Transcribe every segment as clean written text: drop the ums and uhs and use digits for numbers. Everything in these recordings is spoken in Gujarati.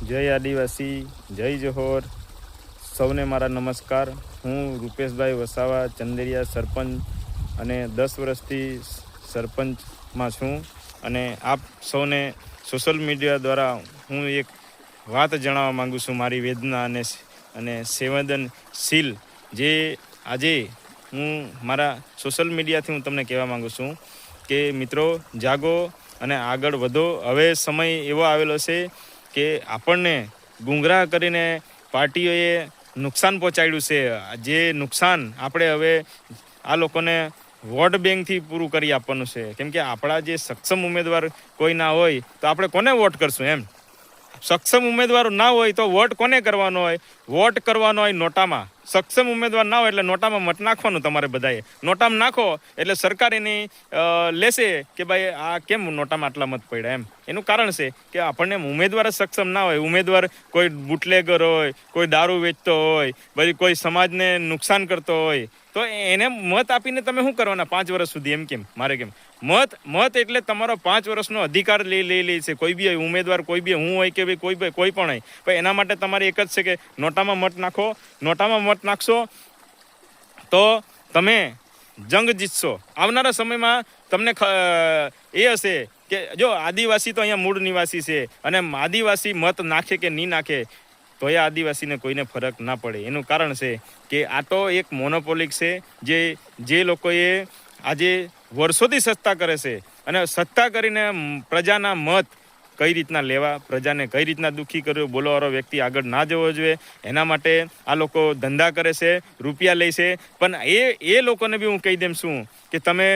જય આદિવાસી, જય જોહોર. સૌને મારા નમસ્કાર. હું રૂપેશભાઈ વસાવા, ચંદેરિયા સરપંચ અને 10 વર્ષથી સરપંચમાં છું. અને આપ સૌને સોશિયલ મીડિયા દ્વારા હું એક વાત જણાવવા માગું છું, મારી વેદના અને સંવેદનશીલ જે આજે હું મારા સોશિયલ મીડિયાથી હું તમને કહેવા માગું છું કે મિત્રો જાગો અને આગળ વધો. હવે સમય એવો આવેલો છે કે આપણને ગુંગરાહ કરીને પાર્ટીઓએ નુકસાન પહોંચાડ્યું છે. જે નુકસાન આપણે હવે આ લોકોને વોટ બેંકથી પૂરું કરી આપવાનું છે. કેમ કે આપણા જે સક્ષમ ઉમેદવાર કોઈ ના હોય તો આપણે કોને વોટ કરશું? એમ સક્ષમ ઉમેદવાર ના હોય તો વોટ કોને કરવાનો હોય? વોટ કરવાનો હોય નોટામાં. સક્ષમ ઉમેદવાર ના હોય એટલે નોટામાં મત નાખવાનું. તમારે બધાએ નોટામાં નાખો એટલે સરકાર એની લેશે કે ભાઈ આ કેમ નોટામાં આટલા મત પડ્યા. એનું કારણ છે કે આપણને ઉમેદવાર જ સક્ષમ ના હોય. ઉમેદવાર કોઈ બુટલેગર હોય, કોઈ દારૂ વેચતો હોય, પછી કોઈ સમાજને નુકસાન કરતો હોય, તો એને મત આપીને તમે શું કરવાના 5 વર્ષ સુધી? એમ કેમ મારે કેમ મત એટલે તમારો 5 વર્ષનો અધિકાર લઈ છે કોઈ બી ઉમેદવાર, કોઈ બી હું હોય કે ભાઈ કોઈ પણ હોય. પણ એના માટે તમારે એક જ છે કે નોટામાં મત નાખો. નોટામાં મત નાખશો તો તમે જંગ જીતશો. આવનારા સમયમાં તમને એ હશે કે જો આદિવાસી તો અહીંયા મૂળ નિવાસી છે અને આદિવાસી મત નાખે કે નહીં નાખે તો એ આદિવાસીને કોઈને ફરક ના પડે. એનું કારણ છે કે આ તો એક મોનોપોલિક છે જે લોકોએ આજે વર્ષોથી સત્તા કરે છે અને સત્તા કરીને પ્રજાના મત કઈ રીતના લેવા, પ્રજાને કઈ રીતના દુઃખી કર્યો, બોલવાવાળો વ્યક્તિ આગળ ના જવો જોઈએ. એના માટે આ લોકો ધંધા કરે છે, રૂપિયા લે છે. પણ એ લોકોને બી હું કહી દેમ છું કે તમે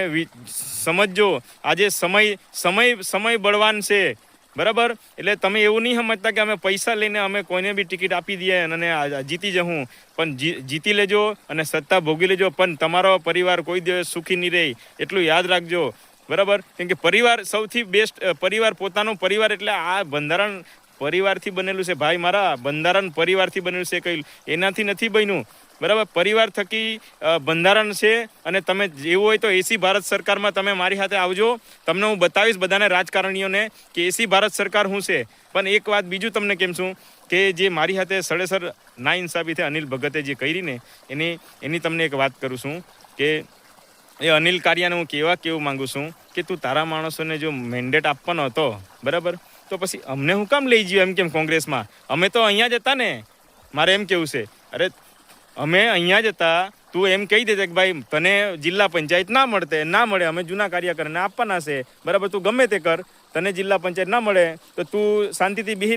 સમજો આજે સમય બળવાન છે, બરાબર? એટલે તમે એવું નહીં સમજતા કે અમે પૈસા લઈને અમે કોઈને બી ટિકિટ આપી દઈએ અને જીતી જવું. પણ જીતી લેજો અને સત્તા ભોગી લેજો, પણ તમારો પરિવાર કોઈ દિવસ સુખી નહીં રહે એટલું યાદ રાખજો, બરાબર? કેમ કે પરિવાર સૌથી બેસ્ટ. પરિવાર પોતાનો પરિવાર એટલે આ બંધારણ પરિવારથી બનેલું છે ભાઈ મારા. બંધારણ પરિવારથી બનેલું છે, કઈ એનાથી નથી બન્યું, બરાબર? પરિવાર થકી બંધારણ છે. અને તમે એવું હોય તો એસી ભારત સરકારમાં તમે મારી સાથે આવજો. તમને હું બતાવીશ બધાને રાજકારણીઓને કે એસી ભારત સરકાર શું છે. પણ એક વાત બીજું તમને કેમ છું કે જે મારી સાથે સડેસર ના ઇન્સાફીથી અનિલ ભગતે જે કરી ને એની તમને એક વાત કરું છું કે એ અનિલ કારિયાને હું કેવું માંગુ છું કે તું તારા માણસોને જો મેન્ડેટ આપવાનો હતો, બરાબર, તો પછી અમને હું કામ લઈ ગયો? એમ કેમ કોંગ્રેસમાં? અમે તો અહીંયા જ હતા ને. મારે એમ કેવું છે, અરે અમે અહીંયા જ હતા. તું એમ કહી દેજે કે ભાઈ તને જિલ્લા પંચાયત ના મળે, અમે જૂના કાર્યકરને આપવાના છે, બરાબર? તું ગમે તે કર, તને જિલ્લા પંચાયત ના મળે તો તું શાંતિથી બેહી રહે.